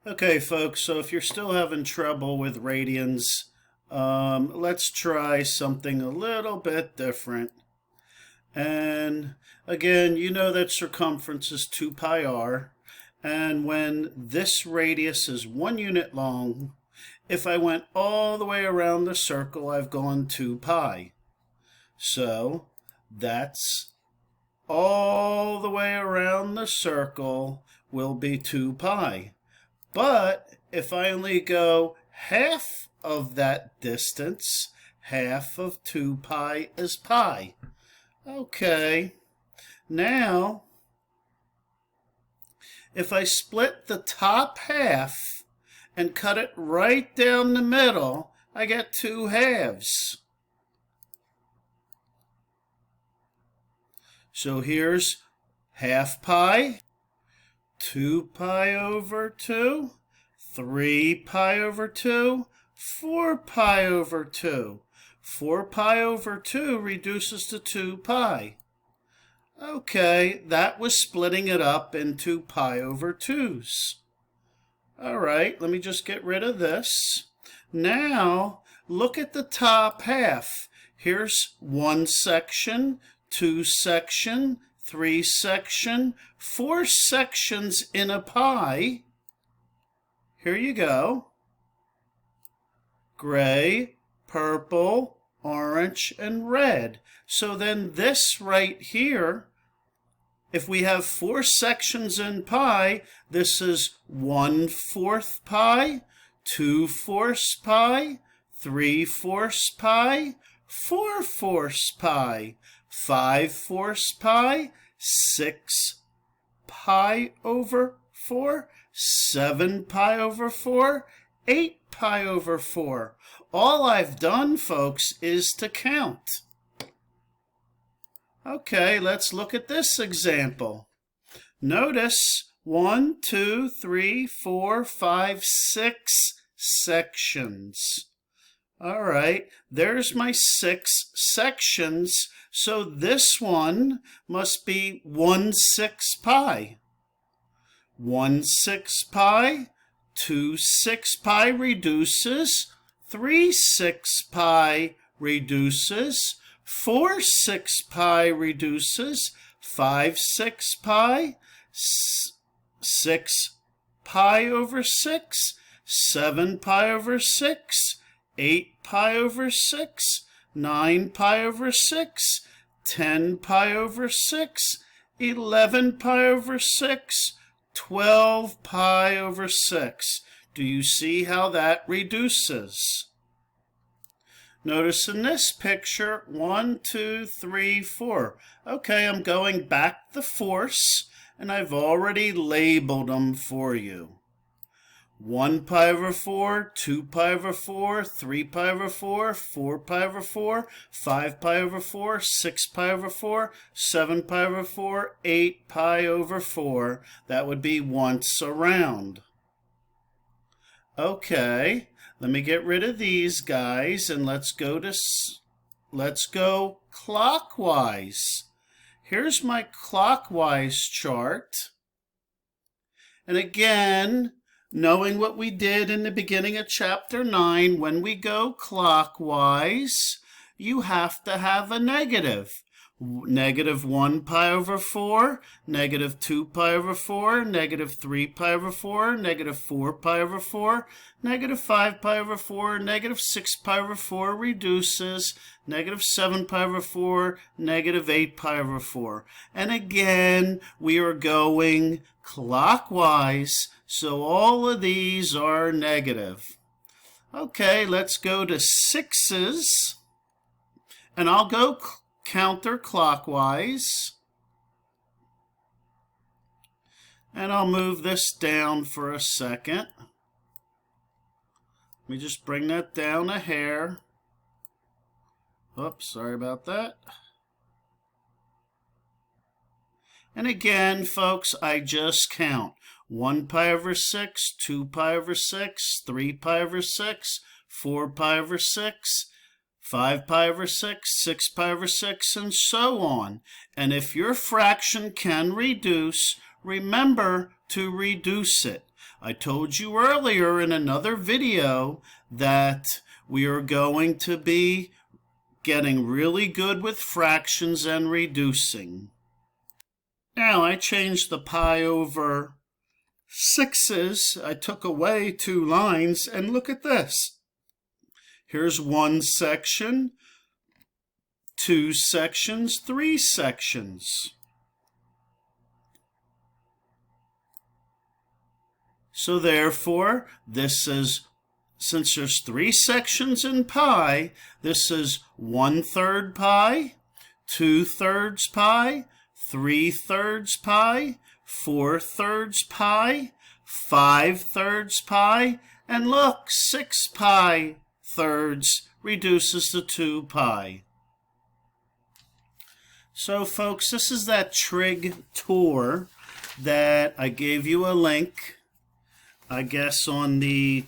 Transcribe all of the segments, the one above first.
Okay, folks, so if you're still having trouble with radians, let's try something a little bit different. And again, you know that circumference is 2 pi r, and when this radius is 1 unit long, if I went all the way around the circle, I've gone 2 pi. So that's all the way around the circle will be 2 pi. But if I only go half of that distance, half of 2 pi is pi. Okay, now if I split the top half and cut it right down the middle, I get 2 halves. So here's half pi, 2 pi over 2, 3 pi over 2, 4 pi over 2. 4 pi over 2 reduces to 2 pi. Okay, that was splitting it up into pi over 2's. All right, let me just get rid of this. Now, look at the top half. Here's 1 section, 2 section, 3 section, 4 sections in a pi. Here you go. Gray, purple, orange, and red. So then this right here, if we have 4 sections in pi, this is 1/4 pi, 2/4 pi, 3/4 pi, 4/4 pi, 5/4 pi, 6 pi over 4, 7 pi over 4, 8 pi over 4. All I've done, folks, is to count. Okay, let's look at this example. Notice 1, 2, 3, 4, 5, 6 sections. All right, there's my 6 sections, so this one must be 1/6 pi. 1/6 pi, 2/6 pi reduces, 3/6 pi reduces, 4/6 pi reduces, 5/6 pi, 6 pi over 6, 7 pi over 6, 8 pi over 6, 9 pi over 6, 10 pi over 6, 11 pi over 6, 12 pi over 6. Do you see how that reduces? Notice in this picture, 1, 2, 3, 4. Okay, I'm going back the fourths, and I've already labeled them for you. 1 pi over 4, 2 pi over 4, 3 pi over 4, 4 pi over 4, 5 pi over 4, 6 pi over 4, 7 pi over 4, 8 pi over 4. That would be once around. Okay, let me get rid of these guys and let's go clockwise. Here's my clockwise chart. And again, knowing what we did in the beginning of chapter 9, when we go clockwise, you have to have a negative. Negative 1 pi over 4, negative 2 pi over 4, negative 3 pi over 4, negative 4 pi over 4, negative 5 pi over 4, negative 6 pi over 4 reduces, negative 7 pi over 4, negative 8 pi over 4. And again, we are going clockwise, so all of these are negative. Okay, let's go to 6's, and I'll go counterclockwise, and I'll move this down for a second. Let me just bring that down a hair. Oops, sorry about that. And again, folks, I just count. 1 pi over 6, 2 pi over 6, 3 pi over 6, 4 pi over 6, 5 pi over 6, 6 pi over 6, and so on. And if your fraction can reduce, remember to reduce it. I told you earlier in another video that we are going to be getting really good with fractions and reducing. Now I changed the pi over 6's. I took away 2 lines, and look at this. Here's 1 section, 2 sections, 3 sections. So therefore, this is, since there's 3 sections in pi, this is 1/3 pi, 2/3 pi, 3/3 pi, 4/3 pi, 5/3 pi, and look, 6 pi thirds reduces to 2 pi. So folks, this is that trig tour that I gave you a link, I guess on the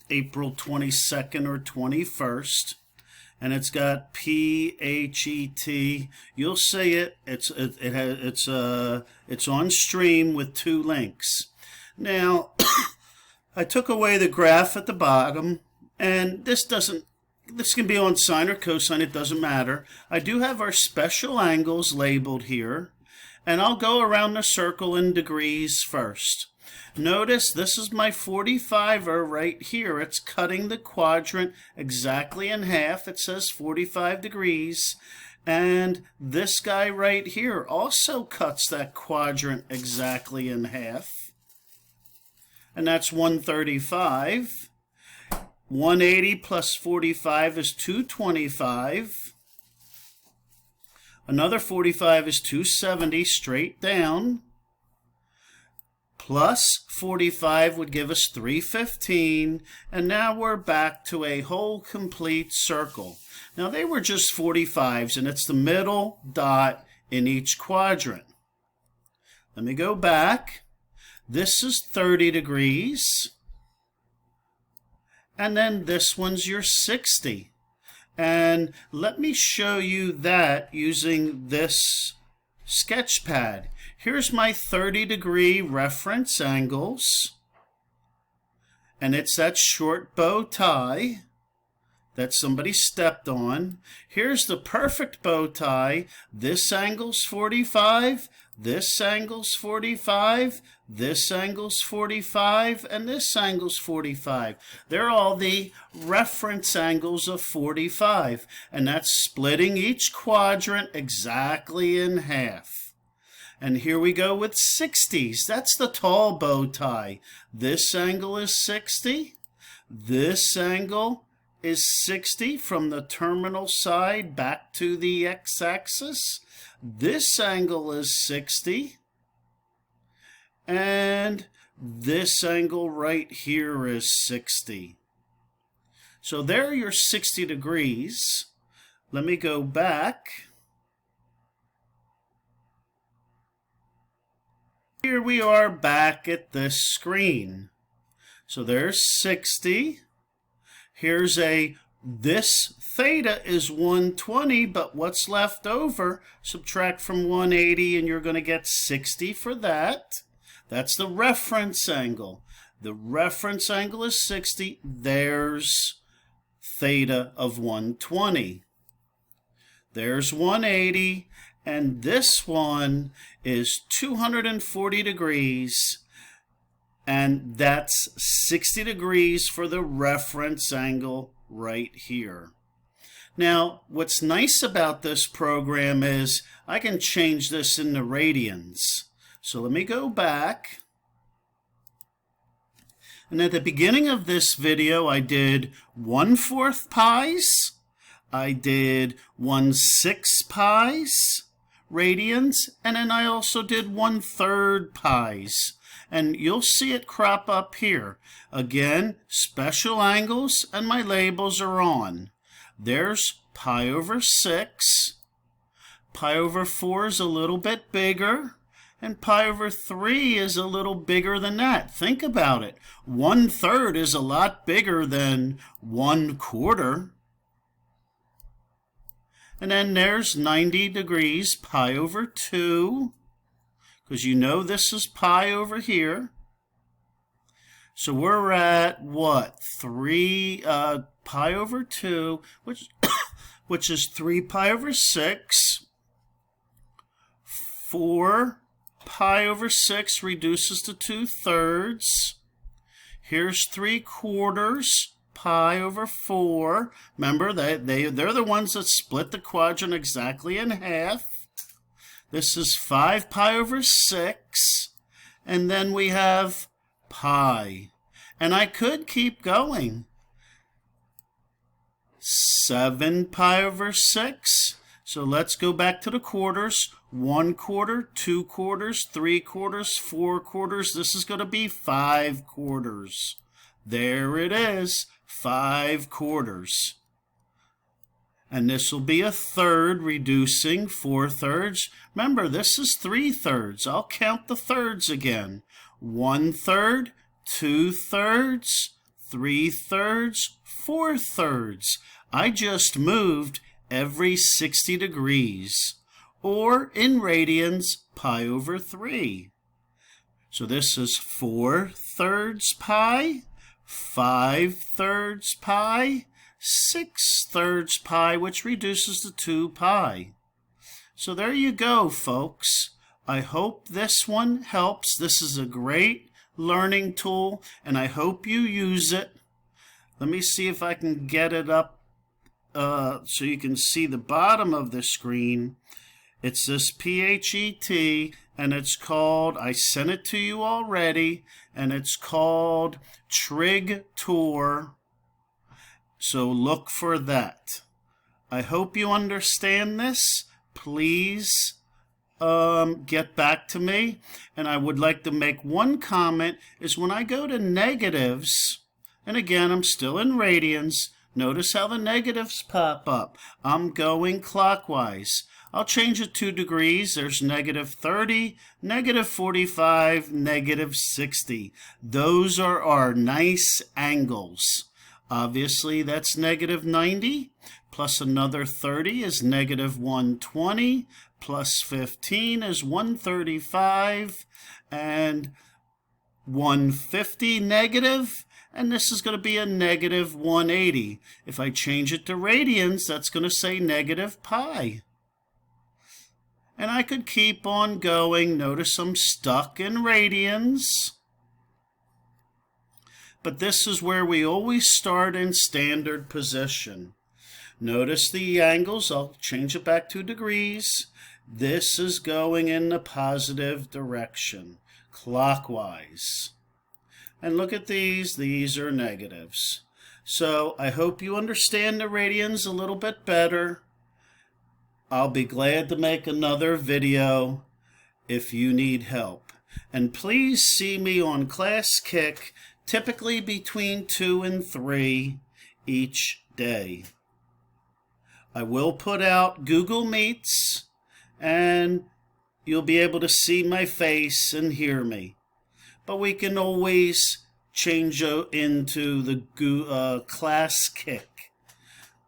April 22nd or 21st, and it's got PHET. You'll see it. It's on stream with 2 links. Now, I took away the graph at the bottom, and this can be on sine or cosine. It doesn't matter. I do have our special angles labeled here, and I'll go around the circle in degrees first. Notice this is my 45er right here. It's cutting the quadrant exactly in half. It says 45 degrees. And this guy right here also cuts that quadrant exactly in half. And that's 135. 180 plus 45 is 225. Another 45 is 270 straight down. Plus 45 would give us 315, and now we're back to a whole complete circle. Now they were just 45s, and it's the middle dot in each quadrant. Let me go back. This is 30 degrees, and then this one's your 60. And let me show you that using this sketch pad. Here's my 30-degree reference angles, and it's that short bow tie that somebody stepped on. Here's the perfect bow tie. This angle's 45, this angle's 45, this angle's 45, and this angle's 45. They're all the reference angles of 45, and that's splitting each quadrant exactly in half. And here we go with 60s. That's the tall bow tie. This angle is 60. This angle is 60 from the terminal side back to the x-axis. This angle is 60. And this angle right here is 60. So there are your 60 degrees. Let me go back. Here we are back at this screen. So there's 60. Here's this theta is 120, but what's left over, subtract from 180 and you're going to get 60 for that. That's the reference angle. The reference angle is 60. There's theta of 120. There's 180. And this one is 240 degrees, and that's 60 degrees for the reference angle right here. Now, what's nice about this program is I can change this into radians. So let me go back. And at the beginning of this video, I did 1/4 pies. I did 1/6 pies. Radians, and then I also did 1/3 pies, and you'll see it crop up here. Again, special angles, and my labels are on. There's pi over 6, pi over 4 is a little bit bigger, and pi over 3 is a little bigger than that. Think about it. 1/3 is a lot bigger than 1/4. And then there's 90 degrees, pi over 2, because you know this is pi over here. So we're at what? 3 pi over 2, which is 3 pi over 6. 4 pi over 6 reduces to 2/3. Here's 3/4 pi over 4. Remember, they're the ones that split the quadrant exactly in half. This is 5 pi over 6. And then we have pi. And I could keep going. 7 pi over 6. So let's go back to the quarters. 1/4, 2/4, 3/4, 4/4. This is going to be 5/4. There it is, 5/4. And this will be a third, reducing 4/3. Remember, this is 3/3. I'll count the thirds again. 1/3, 2/3, 3/3, 4/3. I just moved every 60 degrees, or in radians, pi over 3. So this is 4/3 pi, 5/3 pi, 6/3 pi, which reduces to 2 pi. So there you go, folks. I hope this one helps. This is a great learning tool, and I hope you use it. Let me see if I can get it up so you can see the bottom of the screen. It's this PHET, and it's called, I sent it to you already, and it's called Trig Tour. So look for that. I hope you understand this. Please get back to me. And I would like to make one comment, is when I go to negatives, and again, I'm still in radians, notice how the negatives pop up. I'm going clockwise. I'll change it 2 degrees. There's -30, -45, -60. Those are our nice angles. Obviously, that's -90, plus another 30 is -120, plus 15 is 135, and 150 negative, and this is going to be a -180. If I change it to radians, that's going to say -pi. And I could keep on going. Notice I'm stuck in radians. But this is where we always start in standard position. Notice the angles. I'll change it back 2 degrees. This is going in the positive direction, clockwise. And look at these. These are negatives. So I hope you understand the radians a little bit better. I'll be glad to make another video if you need help. And please see me on Class Kick, typically between 2 and 3 each day. I will put out Google Meets, and you'll be able to see my face and hear me. But we can always change into the Class Kick.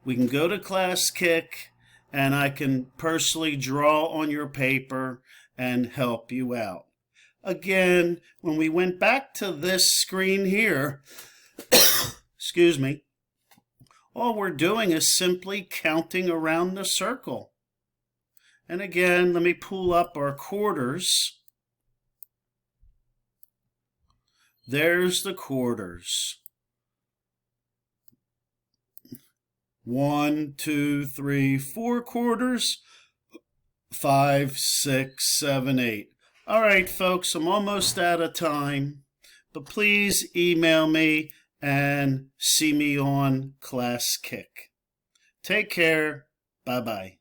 We can go to Class Kick, and I can personally draw on your paper and help you out. Again, when we went back to this screen here, excuse me, all we're doing is simply counting around the circle. And again, let me pull up our quarters. There's the quarters. 1, 2, 3, 4 quarters. 5, 6, 7, 8. All right, folks, I'm almost out of time. But please email me and see me on Class Kick. Take care. Bye-bye.